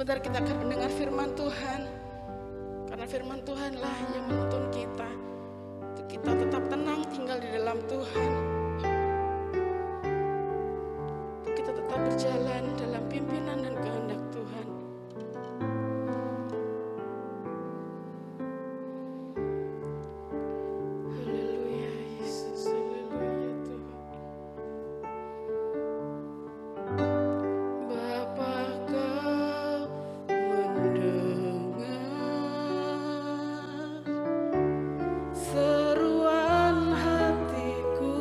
Sebentar kita akan mendengar firman Tuhan. Karena firman Tuhanlah yang menuntun kita untuk kita tetap tenang tinggal di dalam Tuhan. Untuk kita tetap berjalan dalam pimpinan dan kehendak Tuhan. Haleluya Yesus, haleluya Tuhan. Bapa, Kau mendengar seruan hatiku.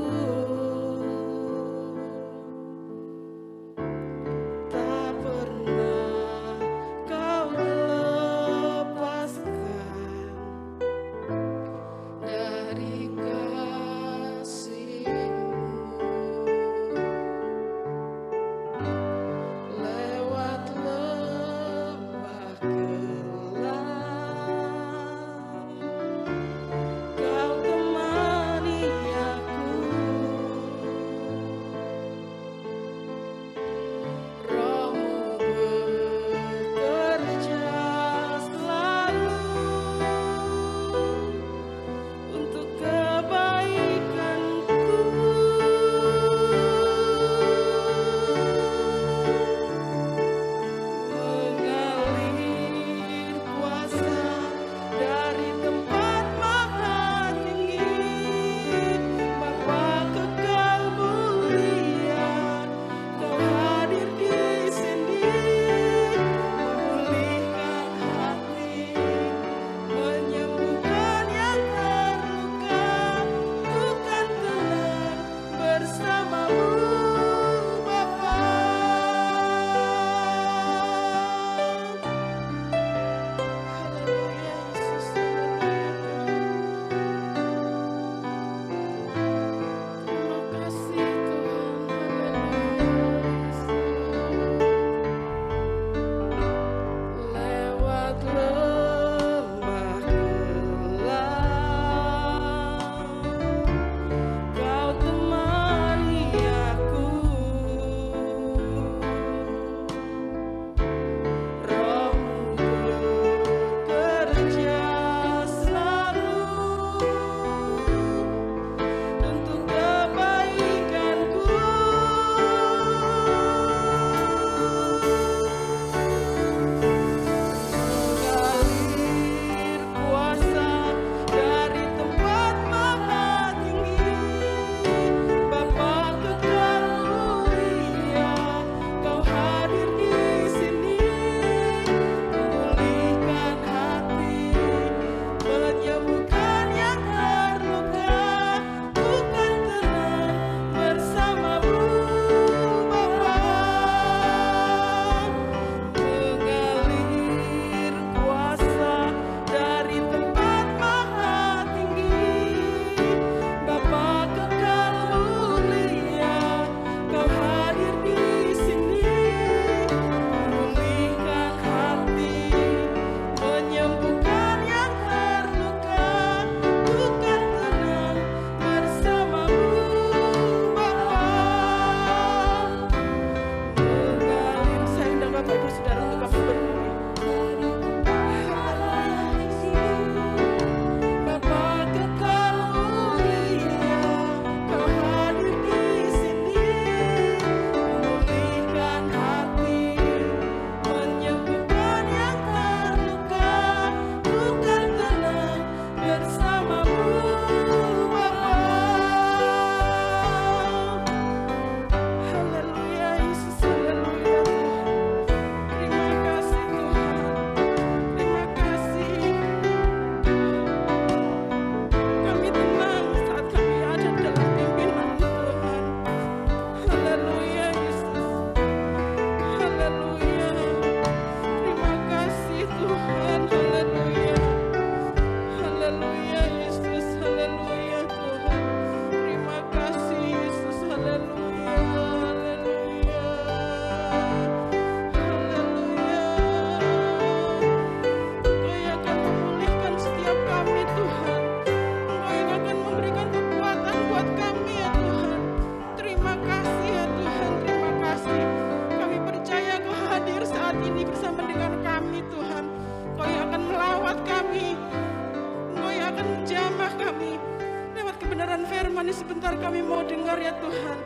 ya Tuhan.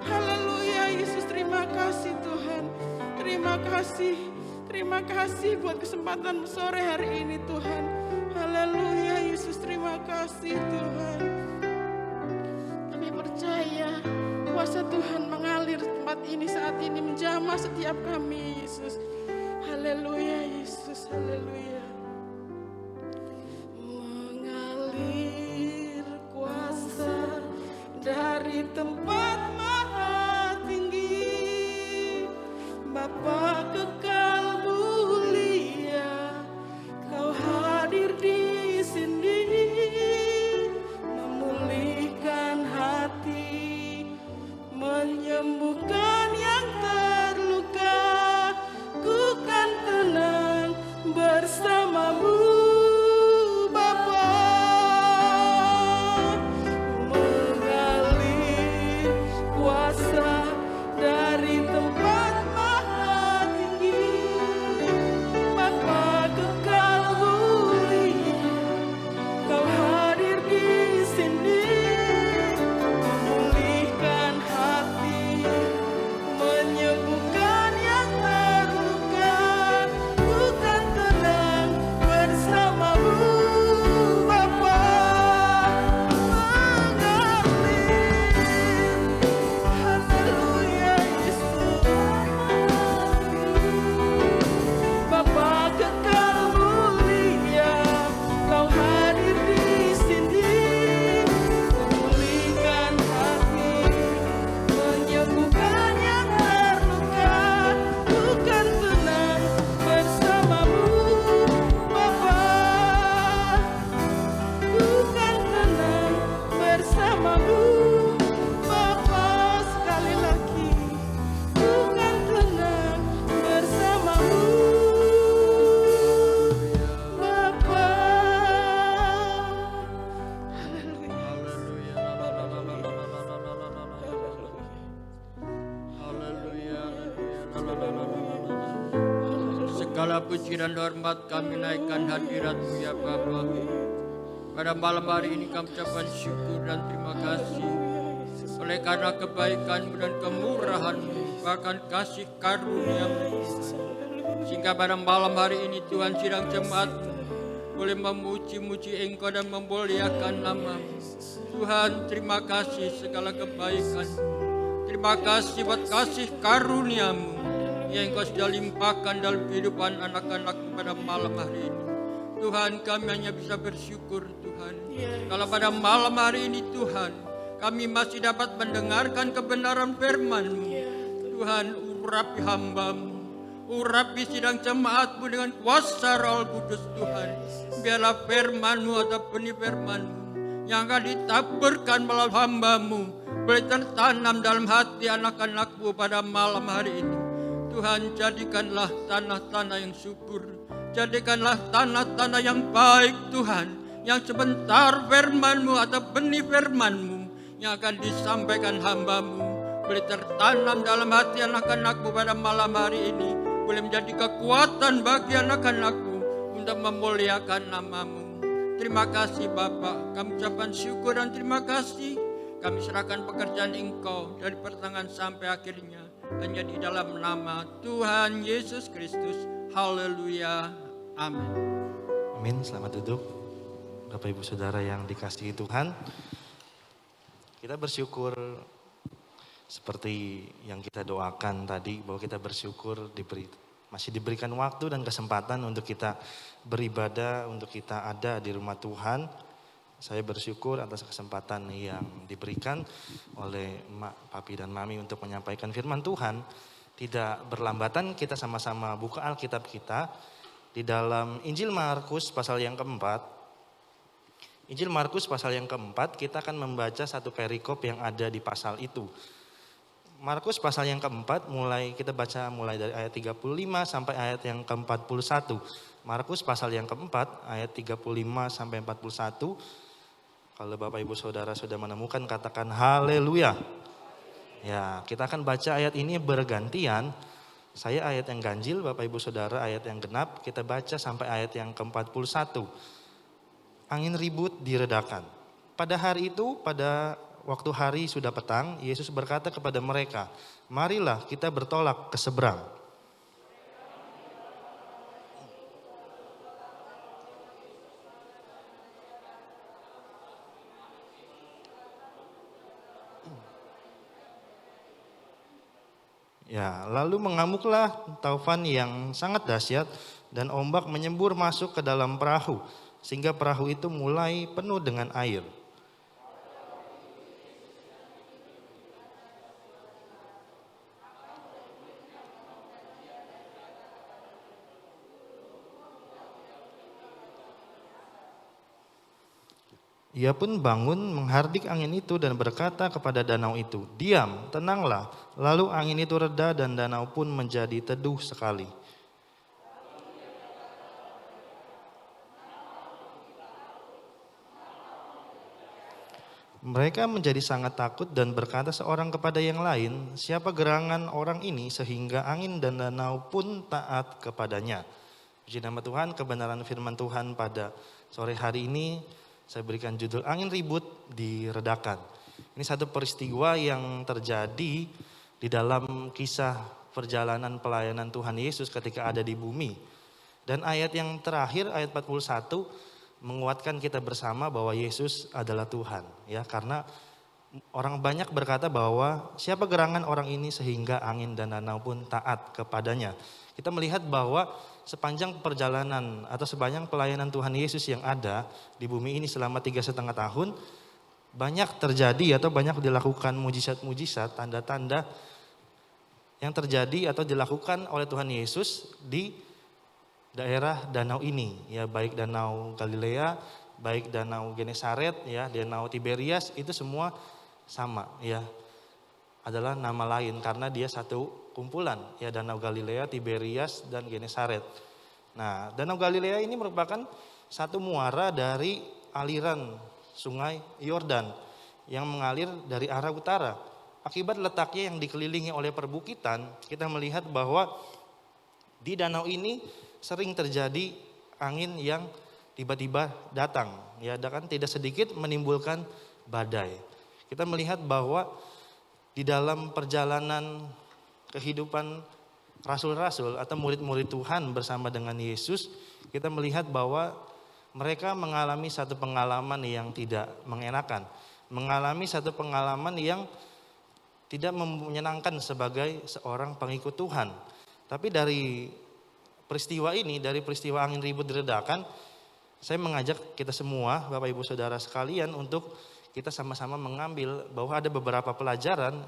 Haleluya Yesus, terima kasih Tuhan. Terima kasih buat kesempatan sore hari ini Tuhan. Haleluya Yesus, terima kasih Tuhan. Kami percaya kuasa Tuhan mengalir tempat ini saat ini, menjamah setiap kami Yesus. Haleluya Yesus, haleluya. Mengalir kuasa dari tempat maha tinggi, Bapa kekal mulia, Kau hadir di sini, memulihkan hati, menyembuhkan yang terluka. Ku kan tenang bersamamu Bapa. Mengalir kuasa dari tempat maha tinggi, Bapa kekal mulia, Kau hadir di sini, memulihkan hati, menyembuhkan yang terluka. Ku kan tenang bersamamu Bapa. Mengalir, haleluya Yesus. Bapa kekal mulia, Kau hadir di sini, memulihkan hati, menyembuhkan yang terluka. Ku kan tenang bersamamu Bapa. Ku kan tenang bersamamu Bapa. Sekali lagi, ku kan tenang bersamamu Bapa. Segala puji dan hormat kami naikkan hadirat-Mu ya Bapa. Pada malam hari ini kami ucapkan syukur dan terima kasih oleh karena kebaikan-Mu dan kemurahan-Mu, bahkan kasih karunia-Mu. Sehingga pada malam hari ini Tuhan sidang jemaat boleh memuji-muji Engkau dan memuliakan nama-Mu. Tuhan, terima kasih segala kebaikan. Terima kasih buat kasih karunia-Mu yang Engkau sudah limpahkan dalam kehidupan anak-anak-Mu pada malam hari ini. Tuhan, kami hanya bisa bersyukur Tuhan. Kalau pada malam hari ini Tuhan, kami masih dapat mendengarkan kebenaran firman-Mu. Tuhan, urapi hamba-Mu, urapi sidang jemaat-Mu dengan kuasa Roh Kudus Tuhan. Biarlah firman-Mu atau benih firman-Mu yang akan ditaburkan melalui hamba-Mu boleh tertanam dalam hati anak-anak-Mu pada malam hari ini. Tuhan, jadikanlah tanah-tanah yang subur, jadikanlah tanah-tanah yang baik Tuhan, yang sebentar firman-Mu atau benih firman-Mu yang akan disampaikan hamba-Mu boleh tertanam dalam hati anak-anak-Mu pada malam hari ini, boleh menjadi kekuatan bagi anak-anak-Mu untuk memuliakan nama-Mu. Terima kasih Bapa, kami ucapkan syukur dan terima kasih. Kami serahkan pekerjaan Engkau dari pertengahan sampai akhirnya hanya di dalam nama Tuhan Yesus Kristus. Haleluya. Amin. Amin. Selamat duduk. Bapak Ibu Saudara yang dikasihi Tuhan. Kita bersyukur seperti yang kita doakan tadi, bahwa kita bersyukur masih diberikan waktu dan kesempatan untuk kita beribadah, untuk kita ada di rumah Tuhan. Saya bersyukur atas kesempatan yang diberikan oleh Mak, Papi, dan Mami untuk menyampaikan firman Tuhan. Tidak berlambatan kita sama-sama buka Alkitab kita di dalam Injil Markus pasal yang keempat. Injil Markus pasal yang keempat, kita akan membaca satu perikop yang ada di pasal itu. Markus pasal yang keempat, kita baca mulai dari ayat 35 sampai ayat yang ke-41. Markus pasal yang keempat, ayat 35 sampai 41. Kalau Bapak Ibu Saudara sudah menemukan, katakan haleluya. Ya, kita akan baca ayat ini bergantian. Saya ayat yang ganjil, Bapak Ibu Saudara ayat yang genap. Kita baca sampai ayat yang ke-41. Angin ribut diredakan. Pada hari itu, pada waktu hari sudah petang, Yesus berkata kepada mereka, "Marilah kita bertolak ke seberang." Ya, lalu mengamuklah taufan yang sangat dahsyat dan ombak menyembur masuk ke dalam perahu sehingga perahu itu mulai penuh dengan air. Ia pun bangun menghardik angin itu dan berkata kepada danau itu, "Diam, tenanglah." Lalu angin itu reda dan danau pun menjadi teduh sekali. Mereka menjadi sangat takut dan berkata seorang kepada yang lain, "Siapa gerangan orang ini sehingga angin dan danau pun taat kepadanya?" Puji nama Tuhan, kebenaran firman Tuhan pada sore hari ini saya berikan judul Angin Ribut Diredakan. Ini satu peristiwa yang terjadi di dalam kisah perjalanan pelayanan Tuhan Yesus ketika ada di bumi. Dan ayat yang terakhir, ayat 41, menguatkan kita bersama bahwa Yesus adalah Tuhan. Ya, karena orang banyak berkata bahwa siapa gerangan orang ini sehingga angin dan danau pun taat kepadanya. Kita melihat bahwa sepanjang perjalanan atau sepanjang pelayanan Tuhan Yesus yang ada di bumi ini selama 3,5 tahun, banyak terjadi atau banyak dilakukan mujizat-mujizat, tanda-tanda yang terjadi atau dilakukan oleh Tuhan Yesus di daerah danau ini, ya, baik danau Galilea, baik danau Genesaret, ya, danau Tiberias, itu semua sama, ya, adalah nama lain karena dia satu kumpulan, ya, danau Galilea, Tiberias, dan Genesaret. Nah, danau Galilea ini merupakan satu muara dari aliran sungai Yordan yang mengalir dari arah utara. Akibat letaknya yang dikelilingi oleh perbukitan, kita melihat bahwa di danau ini sering terjadi angin yang tiba-tiba datang, ya, dan tidak sedikit menimbulkan badai. Kita melihat bahwa di dalam perjalanan kehidupan rasul-rasul atau murid-murid Tuhan bersama dengan Yesus, kita melihat bahwa mereka mengalami satu pengalaman yang tidak mengenakan, mengalami satu pengalaman yang tidak menyenangkan sebagai seorang pengikut Tuhan. Tapi dari peristiwa ini, dari peristiwa angin ribut diredakan, saya mengajak kita semua, Bapak Ibu Saudara sekalian, untuk kita sama-sama mengambil bahwa ada beberapa pelajaran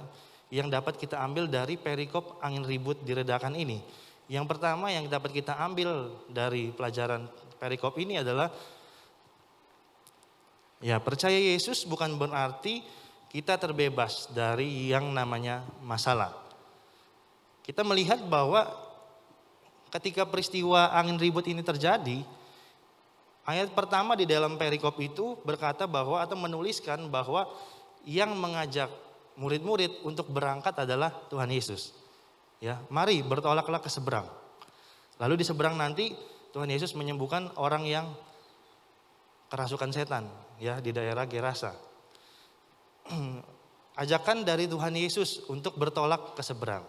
yang dapat kita ambil dari perikop angin ribut diredakan ini. Yang pertama yang dapat kita ambil dari pelajaran perikop ini adalah, ya, percaya Yesus bukan berarti kita terbebas dari yang namanya masalah. Kita melihat bahwa ketika peristiwa angin ribut ini terjadi, ayat pertama di dalam perikop itu berkata bahwa atau menuliskan bahwa yang mengajak murid-murid untuk berangkat adalah Tuhan Yesus. Ya, mari bertolaklah ke seberang. Lalu di seberang nanti Tuhan Yesus menyembuhkan orang yang kerasukan setan, ya, di daerah Gerasa. Ajakan dari Tuhan Yesus untuk bertolak ke seberang.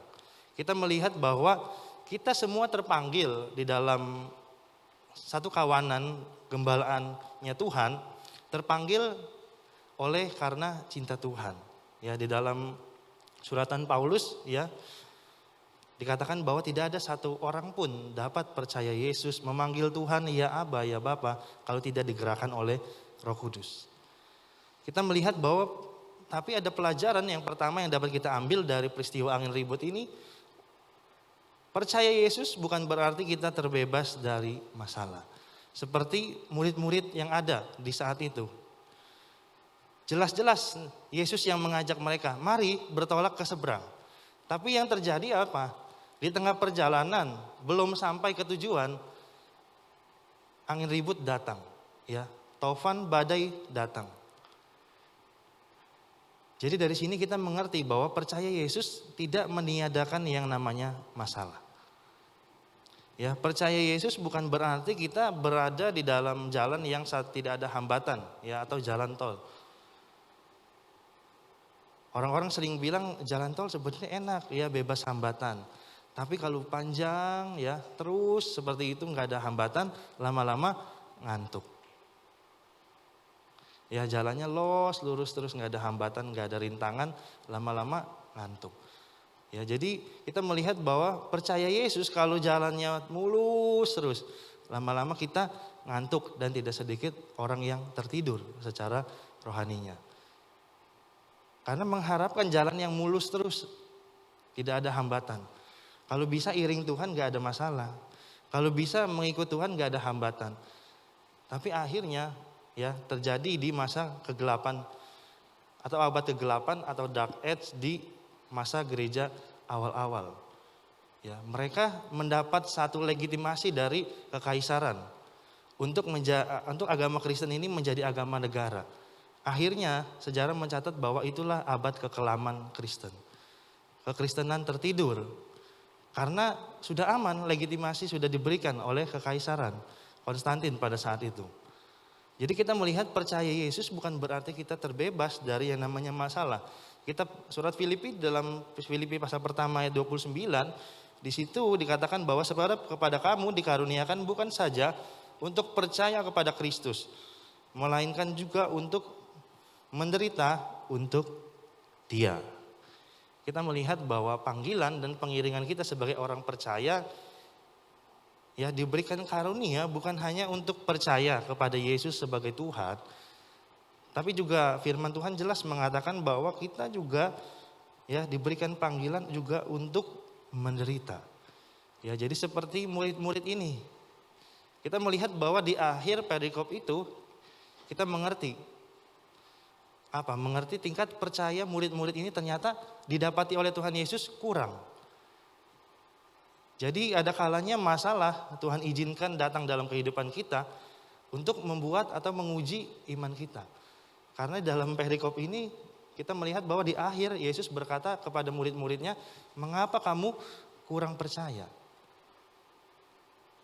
Kita melihat bahwa kita semua terpanggil di dalam satu kawanan gembalaannya Tuhan, terpanggil oleh karena cinta Tuhan. Ya, di dalam suratan Paulus, ya, dikatakan bahwa tidak ada satu orang pun dapat percaya Yesus memanggil Tuhan ya Aba, ya Bapa, kalau tidak digerakkan oleh Roh Kudus. Kita melihat bahwa tapi ada pelajaran yang pertama yang dapat kita ambil dari peristiwa angin ribut ini. Percaya Yesus bukan berarti kita terbebas dari masalah. Seperti murid-murid yang ada di saat itu. Jelas-jelas Yesus yang mengajak mereka, mari bertolak ke seberang. Tapi yang terjadi apa? Di tengah perjalanan, belum sampai ke tujuan, angin ribut datang. Ya, taufan badai datang. Jadi dari sini kita mengerti bahwa percaya Yesus tidak meniadakan yang namanya masalah. Ya, percaya Yesus bukan berarti kita berada di dalam jalan yang tidak ada hambatan, ya, atau jalan tol. Orang-orang sering bilang jalan tol sebenarnya enak, ya bebas hambatan. Tapi kalau panjang ya terus seperti itu nggak ada hambatan, lama-lama ngantuk. Ya jalannya lurus terus nggak ada hambatan, nggak ada rintangan, lama-lama ngantuk. Ya jadi kita melihat bahwa percaya Yesus kalau jalannya mulus terus, lama-lama kita ngantuk dan tidak sedikit orang yang tertidur secara rohaninya. Karena mengharapkan jalan yang mulus terus, tidak ada hambatan. Kalau bisa iring Tuhan gak ada masalah. Kalau bisa mengikut Tuhan gak ada hambatan. Tapi akhirnya ya terjadi di masa kegelapan atau abad kegelapan atau dark age di masa gereja awal-awal. Ya, mereka mendapat satu legitimasi dari kekaisaran untuk agama Kristen ini menjadi agama negara. Akhirnya sejarah mencatat bahwa itulah abad kekelaman Kristen. Kekristenan tertidur karena sudah aman, legitimasi sudah diberikan oleh kekaisaran Konstantin pada saat itu. Jadi kita melihat percaya Yesus bukan berarti kita terbebas dari yang namanya masalah. Kita surat Filipi dalam Filipi pasal pertama ayat 29, di situ dikatakan bahwa sebab kepada kamu dikaruniakan bukan saja untuk percaya kepada Kristus, melainkan juga untuk menderita untuk Dia. Kita melihat bahwa panggilan dan pengiringan kita sebagai orang percaya ya diberikan karunia bukan hanya untuk percaya kepada Yesus sebagai Tuhan, tapi juga firman Tuhan jelas mengatakan bahwa kita juga ya diberikan panggilan juga untuk menderita. Ya, jadi seperti murid-murid ini. Kita melihat bahwa di akhir perikop itu kita mengerti mengerti tingkat percaya murid-murid ini ternyata didapati oleh Tuhan Yesus kurang. Jadi ada kalanya masalah Tuhan izinkan datang dalam kehidupan kita untuk membuat atau menguji iman kita. Karena dalam perikop ini kita melihat bahwa di akhir Yesus berkata kepada murid-muridnya, "Mengapa kamu kurang percaya?"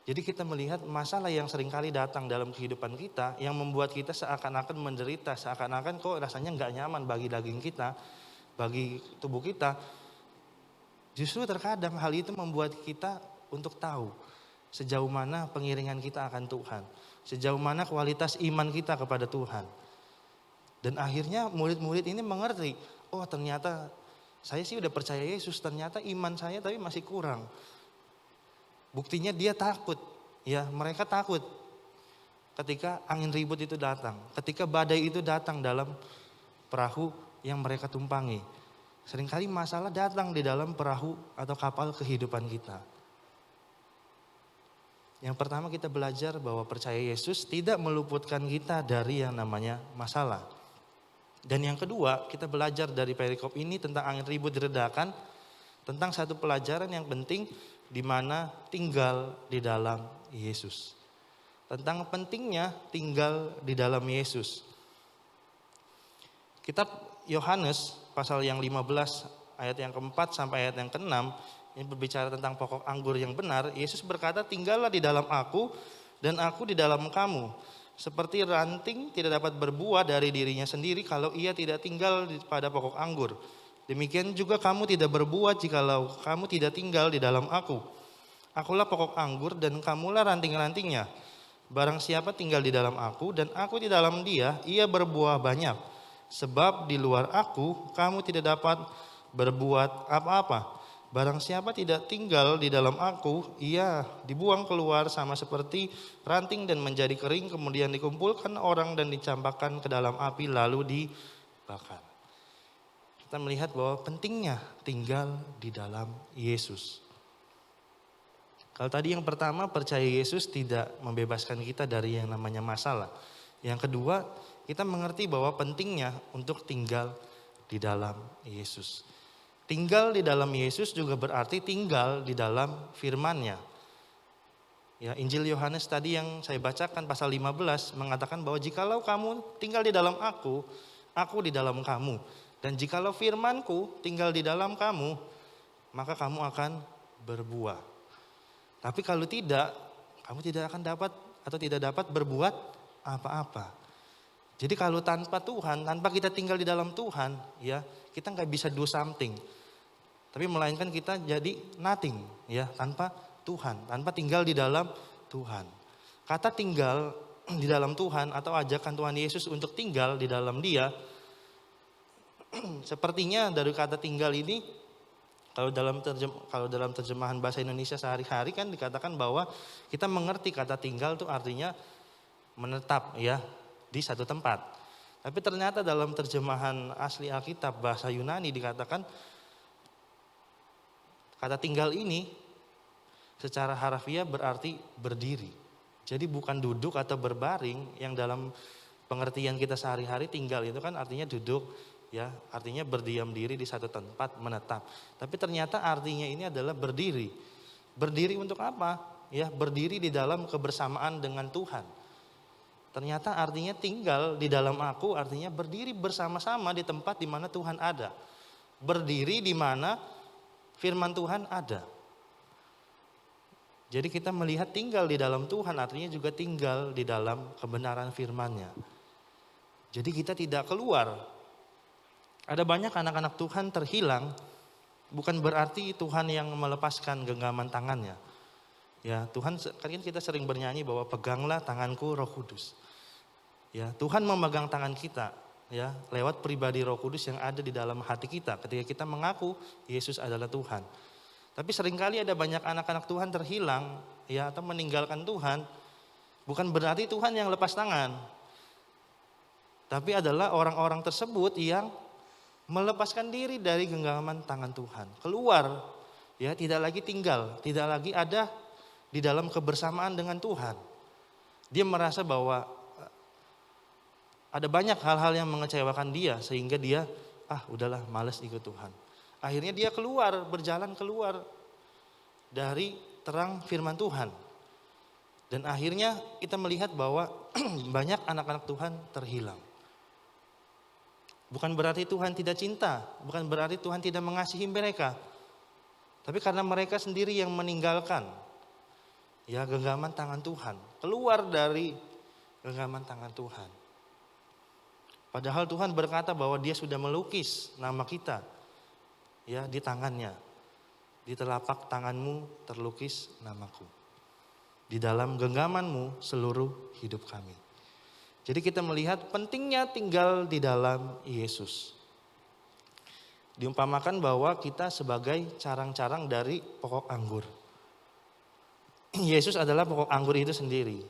Jadi kita melihat masalah yang seringkali datang dalam kehidupan kita yang membuat kita seakan-akan menderita, seakan-akan kok rasanya nggak nyaman bagi daging kita, bagi tubuh kita. Justru terkadang hal itu membuat kita untuk tahu sejauh mana pengiringan kita akan Tuhan, sejauh mana kualitas iman kita kepada Tuhan. Dan akhirnya murid-murid ini mengerti, oh ternyata saya sih udah percaya Yesus, ternyata iman saya tapi masih kurang. Buktinya dia takut, ya mereka takut ketika angin ribut itu datang, ketika badai itu datang dalam perahu yang mereka tumpangi. Seringkali masalah datang di dalam perahu atau kapal kehidupan kita. Yang pertama kita belajar bahwa percaya Yesus tidak meluputkan kita dari yang namanya masalah. Dan yang kedua kita belajar dari perikop ini tentang angin ribut diredakan, tentang satu pelajaran yang penting di mana tinggal di dalam Yesus. Tentang pentingnya tinggal di dalam Yesus. Kitab Yohanes pasal yang 15 ayat yang keempat sampai ayat yang keenam ini berbicara tentang pokok anggur yang benar. Yesus berkata, "Tinggallah di dalam aku dan aku di dalam kamu. Seperti ranting tidak dapat berbuah dari dirinya sendiri kalau ia tidak tinggal pada pokok anggur. Demikian juga kamu tidak berbuah jikalau kamu tidak tinggal di dalam aku. Akulah pokok anggur dan kamulah ranting-rantingnya. Barang siapa tinggal di dalam aku dan aku di dalam dia, ia berbuah banyak. Sebab di luar aku kamu tidak dapat berbuat apa-apa. Barang siapa tidak tinggal di dalam aku, ia dibuang keluar sama seperti ranting dan menjadi kering, kemudian dikumpulkan orang dan dicampakkan ke dalam api lalu dibakar." Kita melihat bahwa pentingnya tinggal di dalam Yesus. Kalau tadi yang pertama percaya Yesus tidak membebaskan kita dari yang namanya masalah. Yang kedua kita mengerti bahwa pentingnya untuk tinggal di dalam Yesus. Tinggal di dalam Yesus juga berarti tinggal di dalam firman-Nya. Ya, Injil Yohanes tadi yang saya bacakan pasal 15 mengatakan bahwa jikalau kamu tinggal di dalam aku di dalam kamu. Dan jikalau firman-Ku tinggal di dalam kamu, maka kamu akan berbuah. Tapi kalau tidak, kamu tidak akan dapat atau tidak dapat berbuat apa-apa. Jadi kalau tanpa Tuhan, tanpa kita tinggal di dalam Tuhan, ya kita nggak bisa do something. Tapi melainkan kita jadi nothing, ya tanpa Tuhan, tanpa tinggal di dalam Tuhan. Kata tinggal di dalam Tuhan atau ajakan Tuhan Yesus untuk tinggal di dalam Dia, sepertinya dari kata tinggal ini, kalau dalam terjemahan bahasa Indonesia sehari-hari kan dikatakan bahwa kita mengerti kata tinggal itu artinya menetap, ya, di satu tempat. Tapi ternyata dalam terjemahan asli Alkitab bahasa Yunani dikatakan kata tinggal ini secara harfiah berarti berdiri. Jadi bukan duduk atau berbaring yang dalam pengertian kita sehari-hari tinggal itu kan artinya duduk, ya, artinya berdiam diri di satu tempat, menetap. Tapi ternyata artinya ini adalah berdiri. Berdiri untuk apa? Ya, berdiri di dalam kebersamaan dengan Tuhan. Ternyata artinya tinggal di dalam aku artinya berdiri bersama-sama di tempat di mana Tuhan ada. Berdiri di mana firman Tuhan ada. Jadi kita melihat tinggal di dalam Tuhan artinya juga tinggal di dalam kebenaran firman-Nya. Jadi kita tidak keluar. Ada banyak anak-anak Tuhan terhilang, bukan berarti Tuhan yang melepaskan genggaman tangannya. Ya, Tuhan, kan kita sering bernyanyi bahwa peganglah tanganku Roh Kudus. Ya, Tuhan memegang tangan kita, ya, lewat pribadi Roh Kudus yang ada di dalam hati kita ketika kita mengaku Yesus adalah Tuhan. Tapi seringkali ada banyak anak-anak Tuhan terhilang, ya, atau meninggalkan Tuhan. Bukan berarti Tuhan yang lepas tangan. Tapi adalah orang-orang tersebut yang melepaskan diri dari genggaman tangan Tuhan. Keluar, ya, tidak lagi tinggal, tidak lagi ada di dalam kebersamaan dengan Tuhan. Dia merasa bahwa ada banyak hal-hal yang mengecewakan dia sehingga dia udahlah males ikut Tuhan. Akhirnya dia berjalan keluar dari terang firman Tuhan. Dan akhirnya kita melihat bahwa banyak anak-anak Tuhan terhilang. Bukan berarti Tuhan tidak cinta, bukan berarti Tuhan tidak mengasihi mereka. Tapi karena mereka sendiri yang meninggalkan, ya, genggaman tangan Tuhan, keluar dari genggaman tangan Tuhan. Padahal Tuhan berkata bahwa Dia sudah melukis nama kita, ya, di tangannya. Di telapak tanganmu terlukis namaku. Di dalam genggamanmu seluruh hidup kami. Jadi kita melihat pentingnya tinggal di dalam Yesus. Diumpamakan bahwa kita sebagai carang-carang dari pokok anggur. Yesus adalah pokok anggur itu sendiri.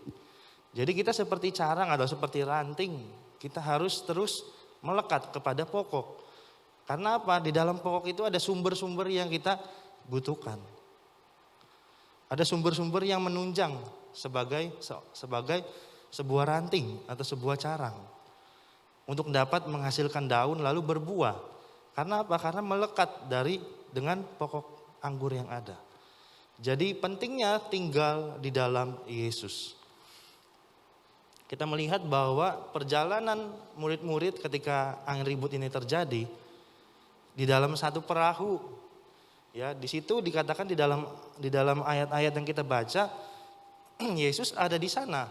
Jadi kita seperti carang atau seperti ranting. Kita harus terus melekat kepada pokok. Karena apa? Di dalam pokok itu ada sumber-sumber yang kita butuhkan. Ada sumber-sumber yang menunjang sebagai sebuah ranting atau sebuah carang. Untuk dapat menghasilkan daun lalu berbuah. Karena apa? Karena melekat dengan pokok anggur yang ada. Jadi pentingnya tinggal di dalam Yesus. Kita melihat bahwa perjalanan murid-murid ketika angin ribut ini terjadi di dalam satu perahu, ya, di situ dikatakan di dalam ayat-ayat yang kita baca, Yesus ada di sana.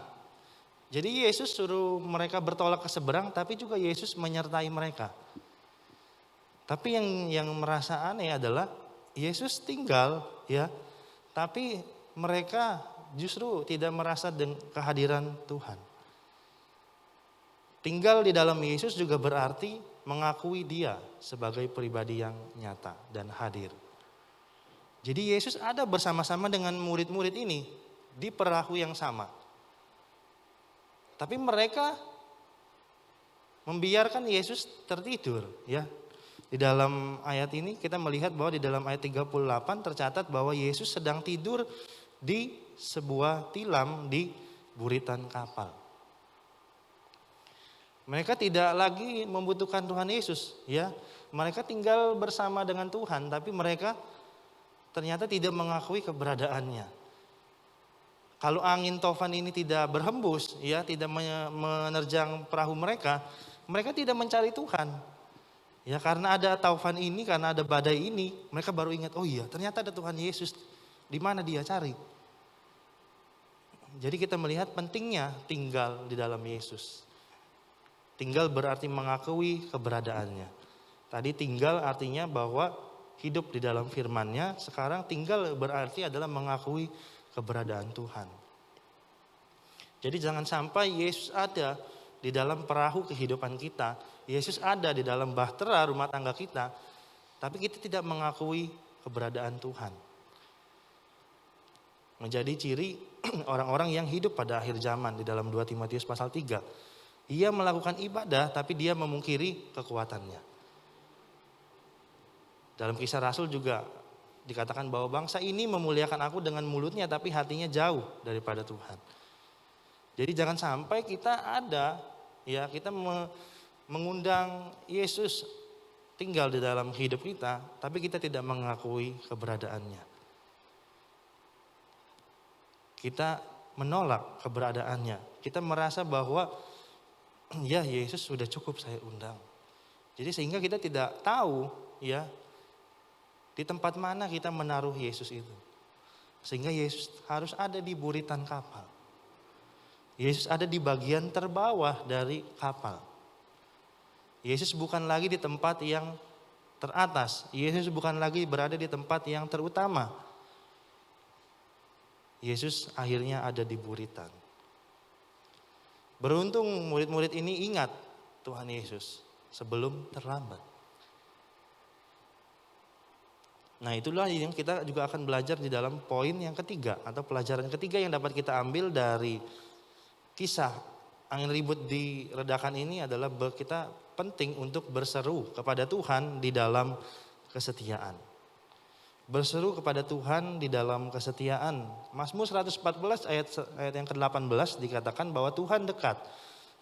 Jadi Yesus suruh mereka bertolak ke seberang, tapi juga Yesus menyertai mereka. Tapi yang merasa aneh adalah Yesus tinggal, ya, tapi mereka justru tidak merasa kehadiran Tuhan. Tinggal di dalam Yesus juga berarti mengakui Dia sebagai pribadi yang nyata dan hadir. Jadi Yesus ada bersama-sama dengan murid-murid ini di perahu yang sama. Tapi mereka membiarkan Yesus tertidur, ya. Di dalam ayat ini kita melihat bahwa di dalam ayat 38 tercatat bahwa Yesus sedang tidur di sebuah tilam di buritan kapal. Mereka tidak lagi membutuhkan Tuhan Yesus, ya. Mereka tinggal bersama dengan Tuhan, tapi mereka ternyata tidak mengakui keberadaannya. Kalau angin tofan ini tidak berhembus, ya, tidak menerjang perahu mereka, mereka tidak mencari Tuhan. Ya, karena ada taufan ini, karena ada badai ini, mereka baru ingat, oh iya, ternyata ada Tuhan Yesus. Di mana Dia cari? Jadi kita melihat pentingnya tinggal di dalam Yesus. Tinggal berarti mengakui keberadaannya. Tadi tinggal artinya bahwa hidup di dalam firman-Nya, sekarang tinggal berarti adalah mengakui keberadaan Tuhan. Jadi jangan sampai Yesus ada di dalam perahu kehidupan kita, Yesus ada di dalam bahtera rumah tangga kita, tapi kita tidak mengakui keberadaan Tuhan. Menjadi ciri orang-orang yang hidup pada akhir zaman di dalam 2 Timotius pasal 3. Ia melakukan ibadah tapi dia memungkiri kekuatannya. Dalam Kisah Rasul juga dikatakan bahwa bangsa ini memuliakan aku dengan mulutnya tapi hatinya jauh daripada Tuhan. Jadi jangan sampai kita ada, ya kita mengundang Yesus tinggal di dalam hidup kita, tapi kita tidak mengakui keberadaannya. Kita menolak keberadaannya. Kita merasa bahwa ya Yesus sudah cukup saya undang. Jadi sehingga kita tidak tahu ya di tempat mana kita menaruh Yesus itu. Sehingga Yesus harus ada di buritan kapal. Yesus ada di bagian terbawah dari kapal. Yesus bukan lagi di tempat yang teratas. Yesus bukan lagi berada di tempat yang terutama. Yesus akhirnya ada di buritan. Beruntung murid-murid ini ingat Tuhan Yesus sebelum terlambat. Nah itulah yang kita juga akan belajar di dalam poin yang ketiga atau pelajaran ketiga yang dapat kita ambil dari kisah angin ribut diredakan ini adalah kita penting untuk berseru kepada Tuhan di dalam kesetiaan. Berseru kepada Tuhan di dalam kesetiaan. Mazmur 114 ayat yang ke-18 dikatakan bahwa Tuhan dekat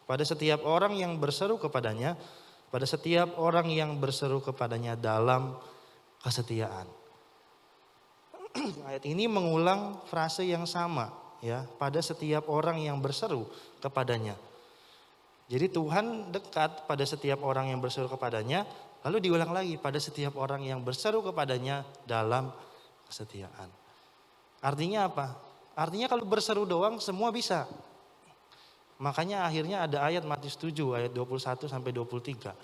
pada setiap orang yang berseru kepadanya, pada setiap orang yang berseru kepadanya dalam kesetiaan. Ayat ini mengulang frase yang sama. Ya, pada setiap orang yang berseru kepadanya. Jadi Tuhan dekat pada setiap orang yang berseru kepadanya, lalu diulang lagi pada setiap orang yang berseru kepadanya dalam kesetiaan. Artinya apa? Artinya kalau berseru doang semua bisa. Makanya akhirnya ada ayat Matius 7 ayat 21 sampai 23.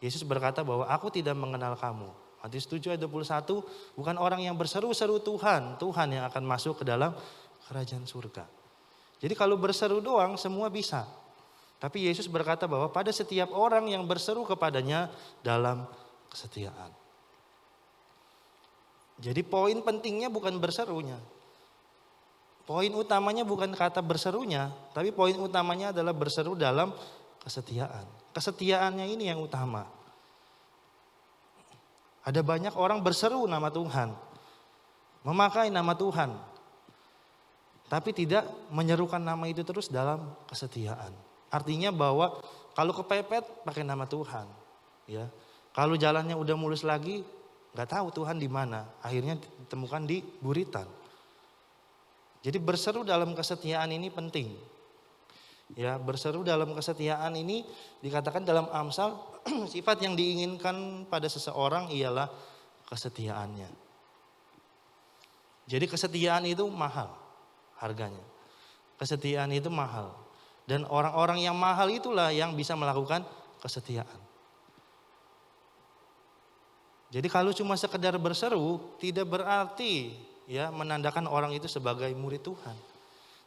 Yesus berkata bahwa aku tidak mengenal kamu. Matius 7 ayat 21, bukan orang yang berseru-seru Tuhan yang akan masuk ke dalam kerajaan surga. Jadi kalau berseru doang semua bisa. Tapi Yesus berkata bahwa pada setiap orang yang berseru kepadanya dalam kesetiaan. Jadi poin pentingnya bukan berserunya. Poin utamanya bukan kata berserunya, tapi poin utamanya adalah berseru dalam kesetiaan. Kesetiaannya ini yang utama. Ada banyak orang berseru nama Tuhan, memakai nama Tuhan, tapi tidak menyerukan nama itu terus dalam kesetiaan. Artinya bahwa kalau kepepet pakai nama Tuhan, ya. Kalau jalannya udah mulus lagi, nggak tahu Tuhan di mana. Akhirnya ditemukan di buritan. Jadi berseru dalam kesetiaan ini penting. Ya, berseru dalam kesetiaan ini dikatakan dalam Amsal sifat yang diinginkan pada seseorang ialah kesetiaannya. Jadi kesetiaan itu mahal harganya. Kesetiaan itu mahal. Dan orang-orang yang mahal itulah yang bisa melakukan kesetiaan. Jadi kalau cuma sekedar berseru tidak berarti ya menandakan orang itu sebagai murid Tuhan.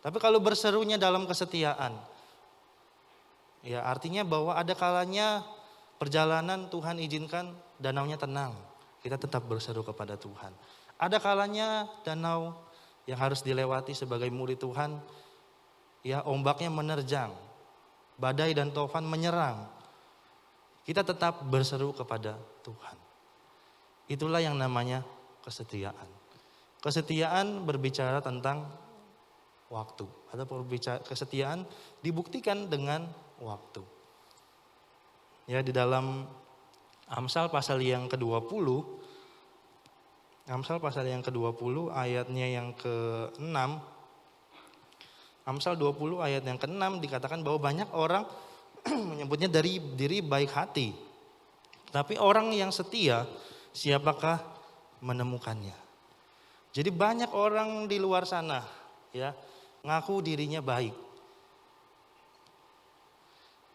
Tapi kalau berserunya dalam kesetiaan, ya artinya bahwa ada kalanya perjalanan Tuhan izinkan danaunya tenang. Kita tetap berseru kepada Tuhan. Ada kalanya danau yang harus dilewati sebagai murid Tuhan, ya ombaknya menerjang, badai dan tofan menyerang. Kita tetap berseru kepada Tuhan. Itulah yang namanya kesetiaan. Kesetiaan berbicara tentang waktu. Atau kesetiaan dibuktikan dengan waktu. Ya di dalam Amsal pasal yang ke-20, Amsal pasal yang ke-20 ayatnya yang ke-6. Amsal 20 ayat yang ke-6 dikatakan bahwa banyak orang menyebutnya dari diri baik hati. Tapi orang yang setia siapakah menemukannya? Jadi banyak orang di luar sana ya ngaku dirinya baik.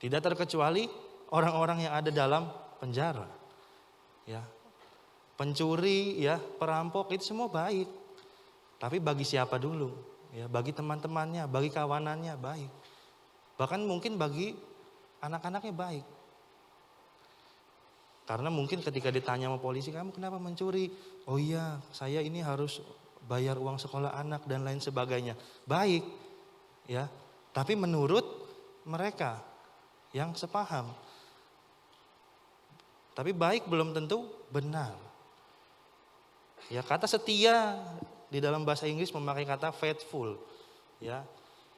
Tidak terkecuali orang-orang yang ada dalam penjara. Ya. Pencuri, ya, perampok itu semua baik. Tapi bagi siapa dulu? Ya, bagi teman-temannya, bagi kawanannya baik. Bahkan mungkin bagi anak-anaknya baik. Karena mungkin ketika ditanya sama polisi, kamu kenapa mencuri? Oh iya, saya ini harus bayar uang sekolah anak dan lain sebagainya. Baik, ya. Tapi menurut mereka yang sepaham. Tapi baik belum tentu benar. Ya, kata setia di dalam bahasa Inggris memakai kata faithful. Ya,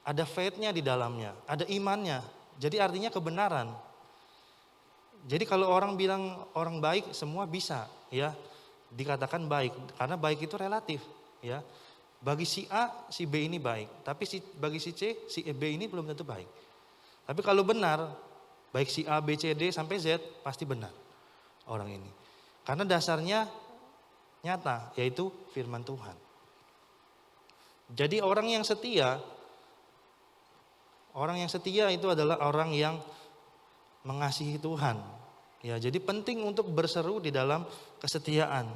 ada faith-nya di dalamnya, ada imannya. Jadi artinya kebenaran. Jadi kalau orang bilang orang baik semua bisa, ya, dikatakan baik karena baik itu relatif, ya. Bagi si A, si B ini baik, tapi bagi si C, si B ini belum tentu baik. Tapi kalau benar, baik si A, B, C, D sampai Z pasti benar orang ini. Karena dasarnya nyata, yaitu firman Tuhan. Jadi orang yang setia itu adalah orang yang mengasihi Tuhan. Ya, jadi penting untuk berseru di dalam kesetiaan.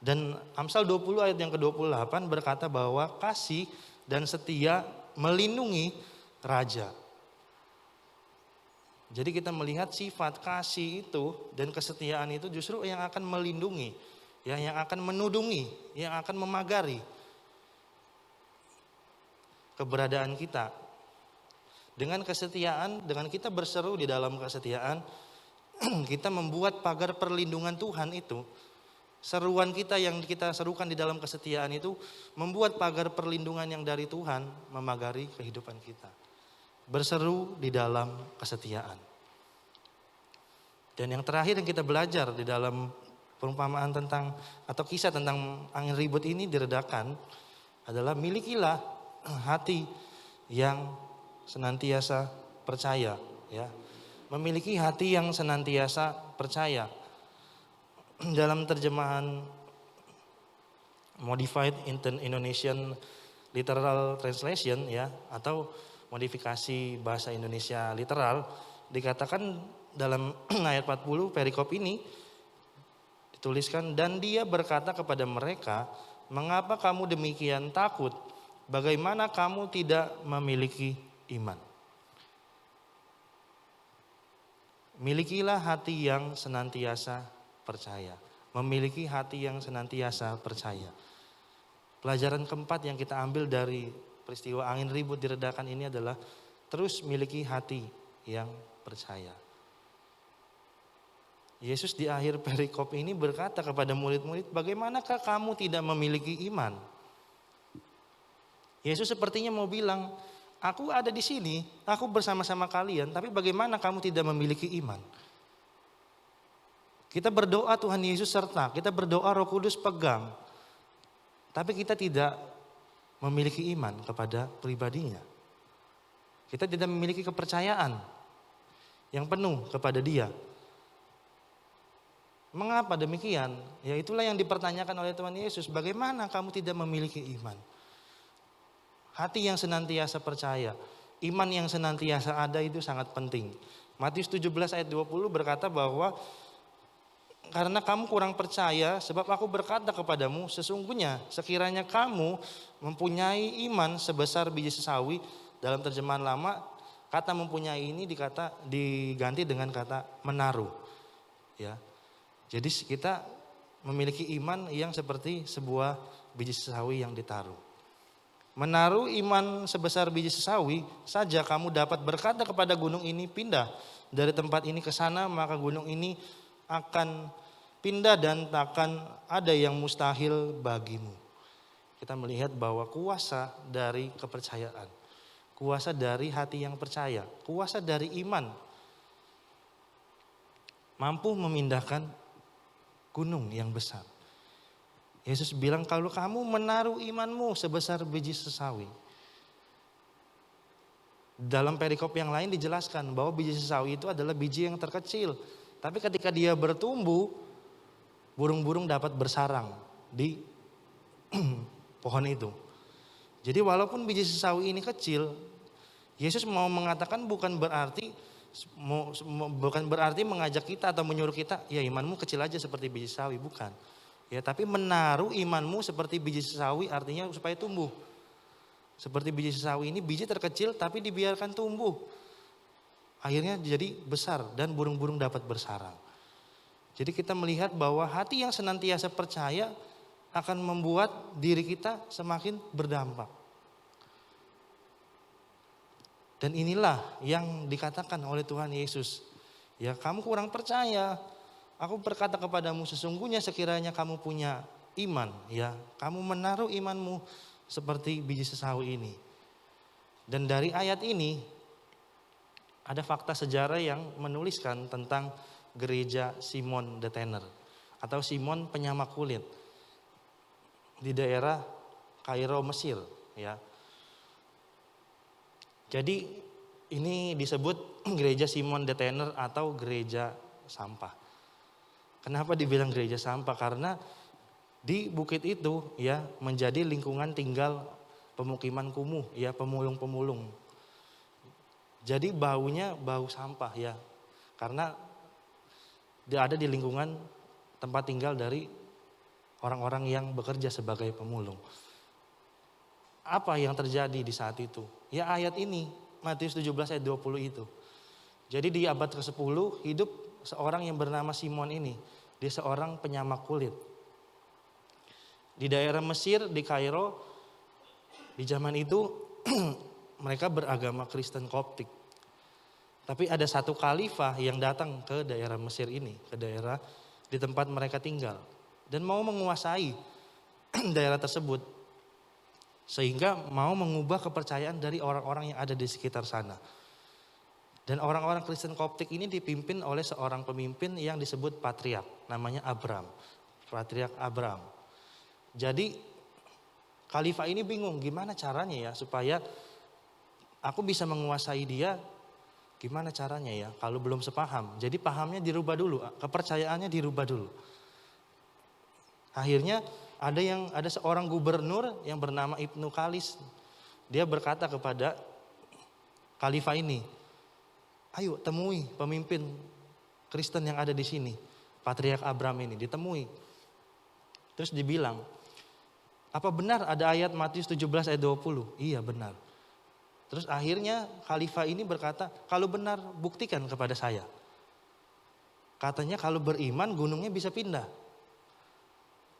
Dan Amsal 20 ayat yang ke-28 berkata bahwa kasih dan setia melindungi raja. Jadi kita melihat sifat kasih itu dan kesetiaan itu justru yang akan melindungi, ya, yang akan menudungi, yang akan memagari keberadaan kita. Dengan kesetiaan, dengan kita berseru di dalam kesetiaan, kita membuat pagar perlindungan Tuhan itu. Seruan kita yang kita serukan di dalam kesetiaan itu membuat pagar perlindungan yang dari Tuhan memagari kehidupan kita. Berseru di dalam kesetiaan. Dan yang terakhir yang kita belajar di dalam perumpamaan tentang atau kisah tentang angin ribut ini diredakan adalah milikilah hati yang senantiasa percaya, ya. Memiliki hati yang senantiasa percaya. Dalam terjemahan Modified Indonesian Literal Translation, ya, atau modifikasi bahasa Indonesia literal, dikatakan dalam ayat 40 perikop ini dituliskan, dan dia berkata kepada mereka, mengapa kamu demikian takut? Bagaimana kamu tidak memiliki iman? Milikilah hati yang senantiasa percaya. Memiliki hati yang senantiasa percaya. Pelajaran keempat yang kita ambil dari peristiwa angin ribut diredakan ini adalah terus miliki hati yang percaya. Yesus di akhir perikop ini berkata kepada murid-murid, bagaimanakah kamu tidak memiliki iman? Yesus sepertinya mau bilang, aku ada di sini, aku bersama-sama kalian, tapi bagaimana kamu tidak memiliki iman? Kita berdoa Tuhan Yesus serta, kita berdoa Roh Kudus pegang, tapi kita tidak memiliki iman kepada pribadinya. Kita tidak memiliki kepercayaan yang penuh kepada Dia. Mengapa demikian? Ya, itulah yang dipertanyakan oleh Tuhan Yesus, bagaimana kamu tidak memiliki iman? Hati yang senantiasa percaya, iman yang senantiasa ada itu sangat penting. Matius 17 ayat 20 berkata bahwa karena kamu kurang percaya, sebab aku berkata kepadamu, sesungguhnya sekiranya kamu mempunyai iman sebesar biji sesawi, dalam terjemahan lama kata mempunyai ini diganti dengan kata menaruh. Ya, jadi kita memiliki iman yang seperti sebuah biji sesawi yang ditaruh. Menaruh iman sebesar biji sesawi saja kamu dapat berkata kepada gunung ini pindah dari tempat ini ke sana, maka gunung ini akan pindah dan takkan ada yang mustahil bagimu. Kita melihat bahwa kuasa dari kepercayaan, kuasa dari hati yang percaya, kuasa dari iman mampu memindahkan gunung yang besar. Yesus bilang kalau kamu menaruh imanmu sebesar biji sesawi. Dalam perikop yang lain dijelaskan bahwa biji sesawi itu adalah biji yang terkecil. Tapi ketika dia bertumbuh, burung-burung dapat bersarang di pohon itu. Jadi walaupun biji sesawi ini kecil, Yesus mau mengatakan bukan berarti Bukan berarti mengajak kita atau menyuruh kita, ya imanmu kecil aja seperti biji sawi, bukan. Ya, tapi menaruh imanmu seperti biji sawi artinya supaya tumbuh. Seperti biji sawi ini biji terkecil tapi dibiarkan tumbuh. Akhirnya jadi besar dan burung-burung dapat bersarang. Jadi kita melihat bahwa hati yang senantiasa percaya akan membuat diri kita semakin berdampak. Dan inilah yang dikatakan oleh Tuhan Yesus. Ya, kamu kurang percaya. Aku berkata kepadamu, sesungguhnya sekiranya kamu punya iman, ya, kamu menaruh imanmu seperti biji sawi ini. Dan dari ayat ini ada fakta sejarah yang menuliskan tentang gereja Simon the Tanner atau Simon penyamak kulit di daerah Kairo, Mesir, ya. Jadi ini disebut gereja Simon the Tanner atau gereja sampah. Kenapa dibilang gereja sampah? Karena di bukit itu ya menjadi lingkungan tinggal pemukiman kumuh, ya, pemulung-pemulung. Jadi baunya bau sampah, ya. Karena dia ada di lingkungan tempat tinggal dari orang-orang yang bekerja sebagai pemulung. Apa yang terjadi di saat itu? Ya ayat ini, Matius 17 ayat 20 itu. Jadi di abad ke-10 hidup seorang yang bernama Simon ini. Dia seorang penyamak kulit. Di daerah Mesir, di Kairo, di zaman itu mereka beragama Kristen Koptik. Tapi ada satu khalifah yang datang ke daerah Mesir ini, ke daerah di tempat mereka tinggal. Dan mau menguasai daerah tersebut. Sehingga mau mengubah kepercayaan dari orang-orang yang ada di sekitar sana. Dan orang-orang Kristen Koptik ini dipimpin oleh seorang pemimpin yang disebut patriark, namanya Abram. Patriark Abram. Jadi khalifah ini bingung gimana caranya ya supaya aku bisa menguasai dia, gimana caranya ya kalau belum sepaham. Jadi pahamnya dirubah dulu, kepercayaannya dirubah dulu. Akhirnya ada seorang gubernur yang bernama Ibnu Kalis. Dia berkata kepada khalifah ini, ayo temui pemimpin Kristen yang ada di sini. Patriark Abram ini ditemui. Terus dibilang, apa benar ada ayat Matius 17 ayat 20? Iya benar. Terus akhirnya khalifah ini berkata, kalau benar buktikan kepada saya. Katanya kalau beriman gunungnya bisa pindah.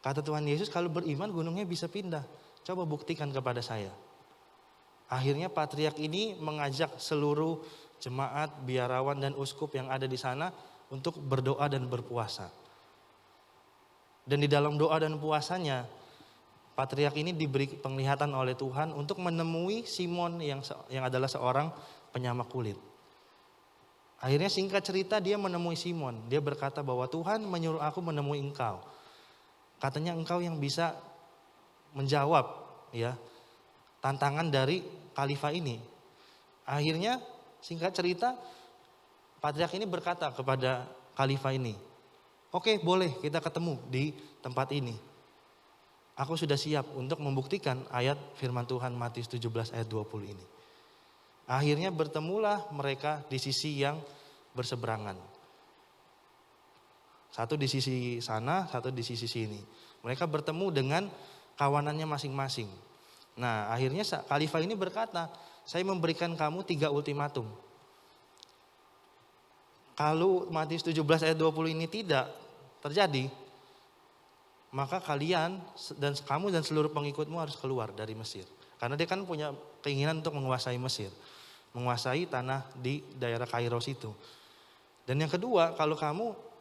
Kata Tuhan Yesus, kalau beriman gunungnya bisa pindah. Coba buktikan kepada saya. Akhirnya patriark ini mengajak seluruh jemaat, biarawan dan uskup yang ada di sana untuk berdoa dan berpuasa. Dan di dalam doa dan puasanya, patriark ini diberi penglihatan oleh Tuhan untuk menemui Simon yang adalah seorang penyamak kulit. Akhirnya singkat cerita dia menemui Simon. Dia berkata bahwa Tuhan menyuruh aku menemui engkau. Katanya engkau yang bisa menjawab ya tantangan dari khalifah ini. Akhirnya singkat cerita patriark ini berkata kepada khalifah ini, oke boleh kita ketemu di tempat ini. Aku sudah siap untuk membuktikan ayat firman Tuhan Matius 17 ayat 20 ini. Akhirnya bertemulah mereka di sisi yang berseberangan. Satu di sisi sana, satu di sisi sini. Mereka bertemu dengan kawanannya masing-masing. Nah akhirnya khalifah ini berkata, saya memberikan kamu 3 ultimatum. Kalau Matius 17 ayat 20 ini tidak terjadi, maka kalian dan kamu dan seluruh pengikutmu harus keluar dari Mesir. Karena dia kan punya keinginan untuk menguasai Mesir. Menguasai tanah di daerah Kairos itu. Dan yang kedua, kalau kamu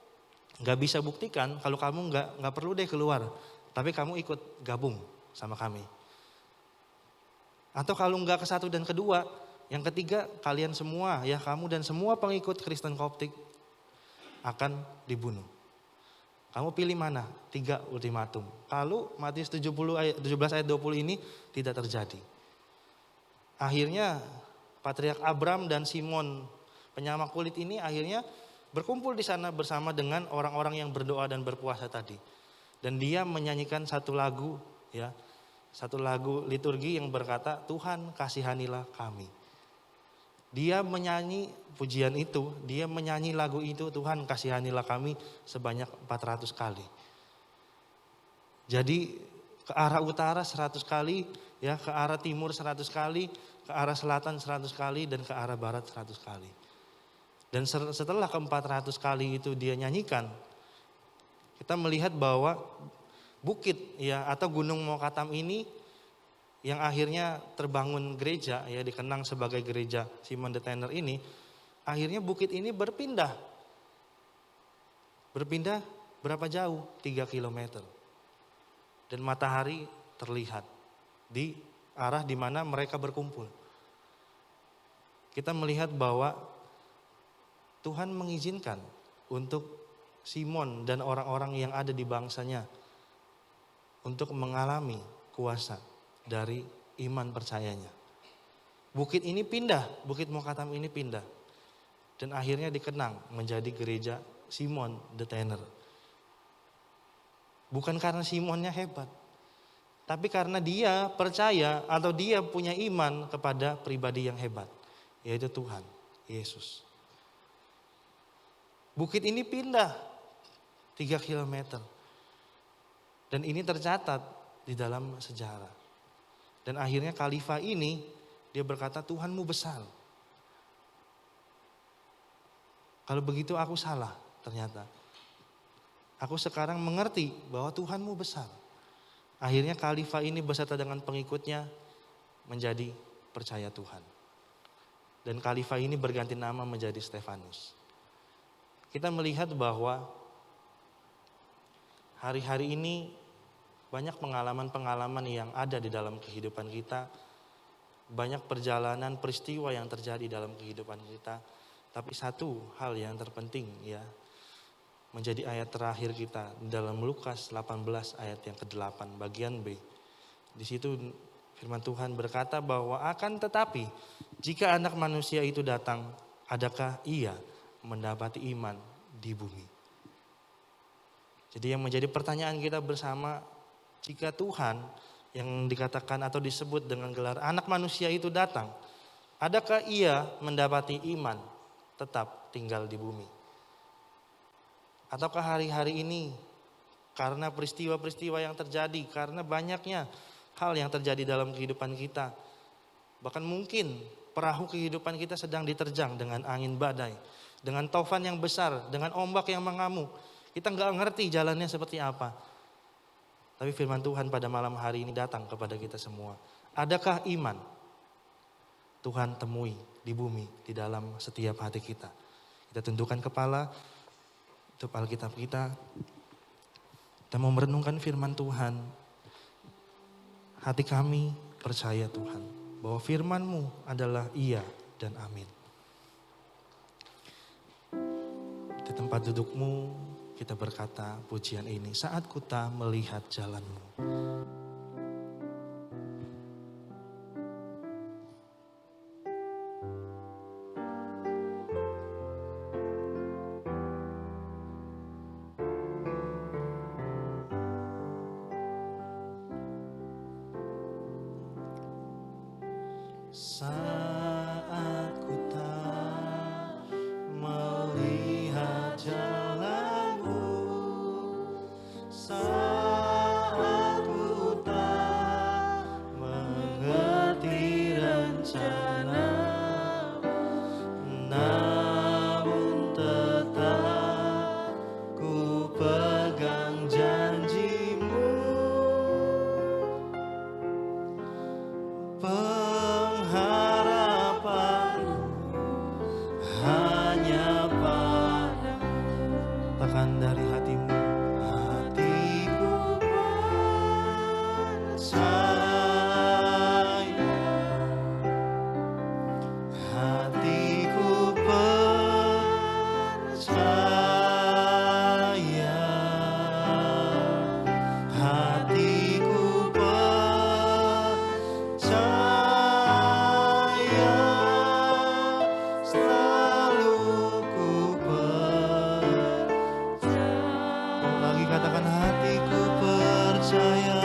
gak bisa buktikan, kalau kamu gak perlu deh keluar. Tapi kamu ikut gabung sama kami. Atau kalau gak ke satu dan kedua, yang ketiga kalian semua ya kamu dan semua pengikut Kristen Koptik akan dibunuh. Kamu pilih mana? 3 ultimatum. Kalau Matius 17 ayat 20 ini tidak terjadi. Akhirnya Patriark Abram dan Simon penyamak kulit ini akhirnya berkumpul di sana bersama dengan orang-orang yang berdoa dan berpuasa tadi. Dan dia menyanyikan satu lagu ya. Satu lagu liturgi yang berkata, Tuhan kasihanilah kami. Dia menyanyi pujian itu, dia menyanyi lagu itu, Tuhan kasihanilah kami sebanyak 400 kali. Jadi ke arah utara 100 kali, ya, ke arah timur 100 kali, ke arah selatan 100 kali, dan ke arah barat 100 kali. Dan setelah ke 400 kali itu dia nyanyikan, kita melihat bahwa bukit, ya, atau Gunung Mokatam ini yang akhirnya terbangun gereja, ya, dikenang sebagai gereja Simon the Tanner ini, akhirnya bukit ini berpindah. Berpindah berapa jauh? 3 kilometer. Dan matahari terlihat di arah di mana mereka berkumpul. Kita melihat bahwa Tuhan mengizinkan untuk Simon dan orang-orang yang ada di bangsanya untuk mengalami kuasa dari iman percayanya. Bukit ini pindah, Bukit Mokatam ini pindah. Dan akhirnya dikenang menjadi gereja Simon the Tanner. Bukan karena Simonnya hebat, tapi karena dia percaya atau dia punya iman kepada pribadi yang hebat, yaitu Tuhan Yesus. Bukit ini pindah 3 kilometer. Dan ini tercatat di dalam sejarah. Dan akhirnya khalifah ini dia berkata, Tuhanmu besar. Kalau begitu aku salah ternyata. Aku sekarang mengerti bahwa Tuhanmu besar. Akhirnya khalifah ini beserta dengan pengikutnya menjadi percaya Tuhan. Dan khalifah ini berganti nama menjadi Stefanus. Kita melihat bahwa hari-hari ini banyak pengalaman-pengalaman yang ada di dalam kehidupan kita. Banyak perjalanan peristiwa yang terjadi dalam kehidupan kita. Tapi satu hal yang terpenting, ya, menjadi ayat terakhir kita dalam Lukas 18 ayat yang ke-8 bagian B. Di situ firman Tuhan berkata bahwa akan tetapi jika Anak Manusia itu datang, adakah ia mendapati iman di bumi? Jadi yang menjadi pertanyaan kita bersama, jika Tuhan yang dikatakan atau disebut dengan gelar Anak Manusia itu datang, adakah ia mendapati iman tetap tinggal di bumi? Ataukah hari-hari ini karena peristiwa-peristiwa yang terjadi, karena banyaknya hal yang terjadi dalam kehidupan kita, bahkan mungkin perahu kehidupan kita sedang diterjang dengan angin badai, dengan taufan yang besar, dengan ombak yang mengamuk, kita nggak ngerti jalannya seperti apa. Tapi firman Tuhan pada malam hari ini datang kepada kita semua. Adakah iman? Tuhan temui di bumi, di dalam setiap hati kita. Kita tundukkan kepala, tutup Alkitab kita. Kita mau merenungkan firman Tuhan. Hati kami percaya Tuhan, bahwa firman-Mu adalah iya dan amin. Di tempat duduk-Mu, kita berkata pujian ini, saat ku tak melihat jalan-Mu. Saat ku tak melihat jalan-Mu, saat ku tak mengerti rencana-Mu, namun tetap ku pegang janji-Mu. Pengharapan hanya padamu. Katakan dari hatimu, hatiku percaya, hatiku percaya, hatiku percaya, selalu ku percaya. Lagi katakan hatiku percaya.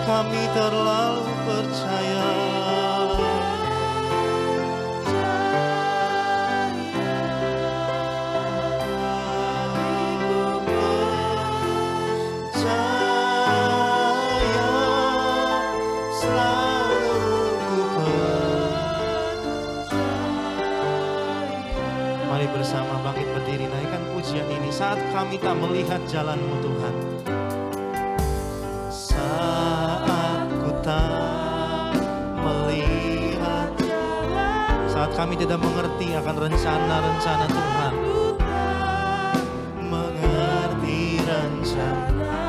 kami terlalu percaya. Mari bersama bangkit berdiri, naikkan pujian ini. Saat kami tak melihat jalan-Mu Tuhan, saat ku tak melihat, saat kami tidak mengerti akan rencana-rencana Tuhan, mengerti rencana,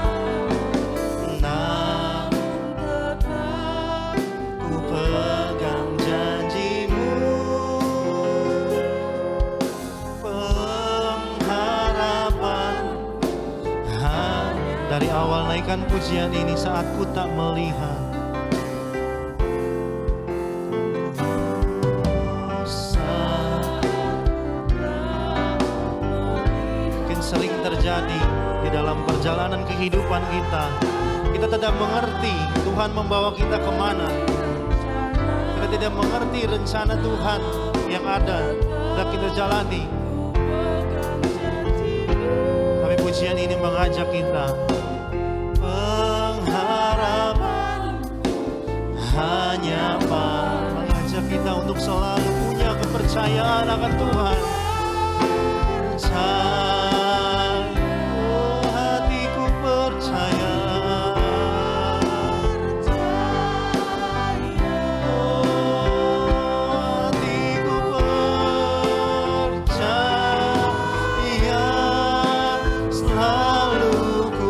namun tetap ku pegang janji-Mu. Dari awal naikkan pujian ini, saat ku tak melihat. Mungkin sering terjadi di dalam perjalanan kehidupan kita. Kita tidak mengerti Tuhan membawa kita kemana. Kita tidak mengerti rencana Tuhan yang ada dan kita jalani. Tapi pujian ini mengajak kita. Hanya mengajak kita untuk selalu punya kepercayaan akan Tuhan. Hatiku percaya. Hatiku percaya. Selalu ku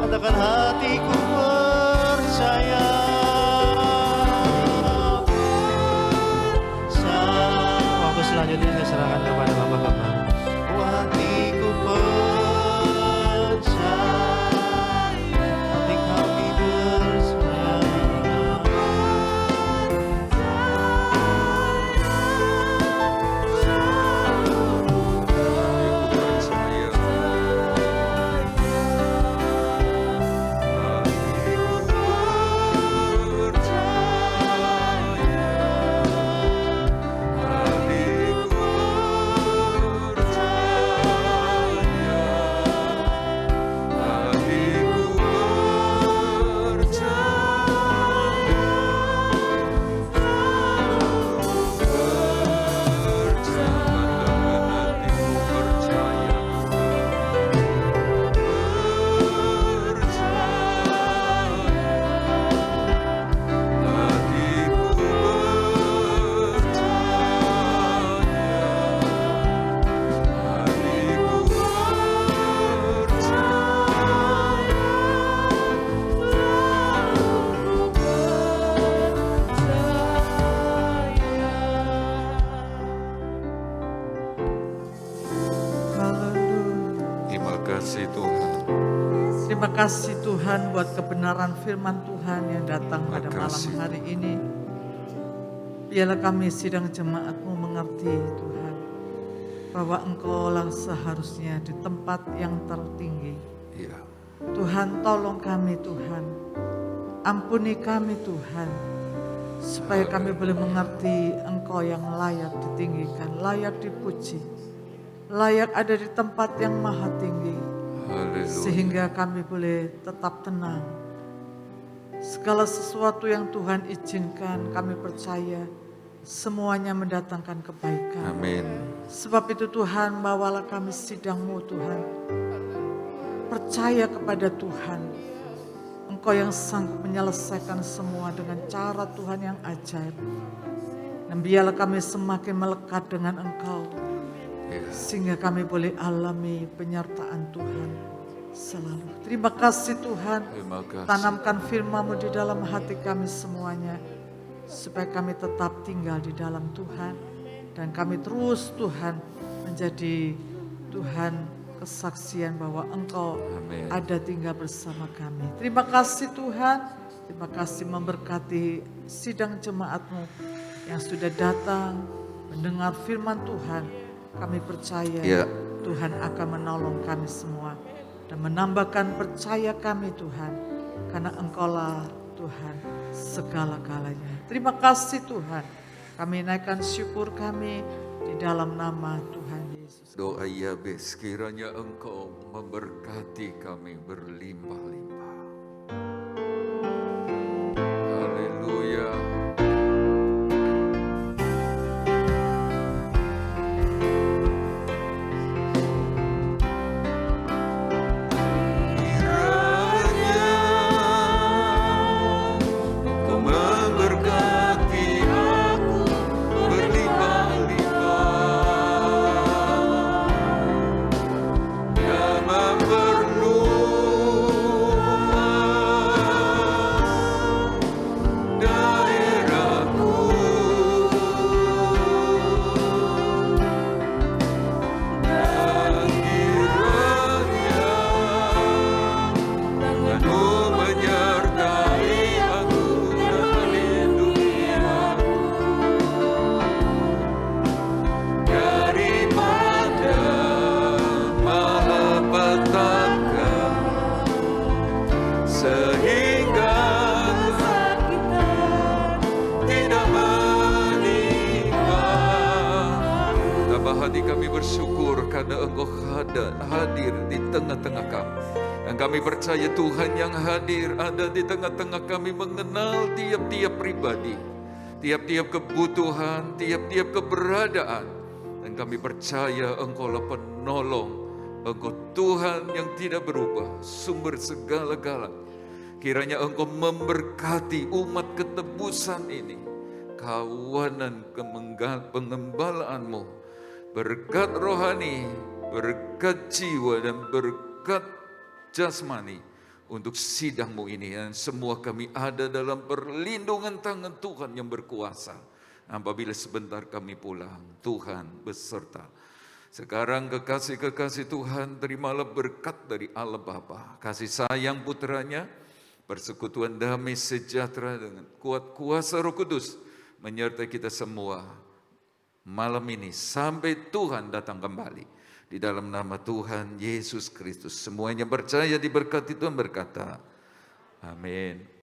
katakan hatiku percaya. Selanjutnya saya serahkan kepada Bapak-Bapak. Hatiku percaya, hati kami percaya. Terima kasih Tuhan buat kebenaran firman Tuhan yang datang pada malam hari ini. Biarlah kami sidang jemaat-Mu mengerti Tuhan, bahwa Engkau lah seharusnya di tempat yang tertinggi. Ya. Tuhan, tolong kami Tuhan, ampuni kami Tuhan, supaya kami boleh mengerti Engkau yang layak ditinggikan, layak dipuji, layak ada di tempat yang maha tinggi. Haleluya. Sehingga kami boleh tetap tenang. Segala sesuatu yang Tuhan izinkan, kami percaya semuanya mendatangkan kebaikan. Amin. Sebab itu Tuhan, bawalah kami sidang-Mu Tuhan. Percaya kepada Tuhan. Engkau yang sanggup menyelesaikan semua dengan cara Tuhan yang ajaib. Dan biarlah kami semakin melekat dengan Engkau. Sehingga kami boleh alami penyertaan Tuhan selalu. Terima kasih Tuhan. Terima kasih. Tanamkan firman-Mu di dalam hati kami semuanya. Supaya kami tetap tinggal di dalam Tuhan. Dan kami terus Tuhan menjadi Tuhan kesaksian bahwa Engkau Amin. ada tinggal bersama kami. Terima kasih Tuhan. Terima kasih memberkati sidang jemaat-Mu yang sudah datang mendengar firman Tuhan. Kami percaya Tuhan akan menolong kami semua dan menambahkan percaya kami Tuhan karena Engkaulah Tuhan segala-galanya. Terima kasih Tuhan, kami naikkan syukur kami di dalam nama Tuhan Yesus. Doa Yabes, kiranya Engkau memberkati kami berlimpah-limpah. Haleluya. Kiranya Engkau memberkati aku berlimpah-limpah. Dan memperluas daerahku. Dan kiranya Tanganmu menyertai aku dan melindungi aku daripada malapetaka, sehingga kesakitan tidak menimpa. Tambah hati kami bersyukur karena Engkau hadir di tengah-tengah kami. Dan kami percaya Tuhan yang hadir ada di tengah-tengah kami, mengenal tiap-tiap pribadi, tiap-tiap kebutuhan, tiap-tiap keberadaan. Dan kami percaya Engkaulah penolong, Engkau Tuhan yang tidak berubah, sumber segala-gala. Kiranya Engkau memberkati umat ketebusan ini, kawanan pengembalaan-Mu, berkat rohani, berkat jiwa, dan berkat jasmani untuk sidang-Mu ini. Dan semua kami ada dalam perlindungan tangan Tuhan yang berkuasa. Apabila sebentar kami pulang, Tuhan beserta. Sekarang kekasih-kekasih Tuhan, terimalah berkat dari Allah Bapa, kasih sayang putranya, persekutuan damai sejahtera dengan kuat kuasa Roh Kudus menyertai kita semua malam ini sampai Tuhan datang kembali. Di dalam nama Tuhan Yesus Kristus, semuanya percaya diberkati Tuhan berkata, amin.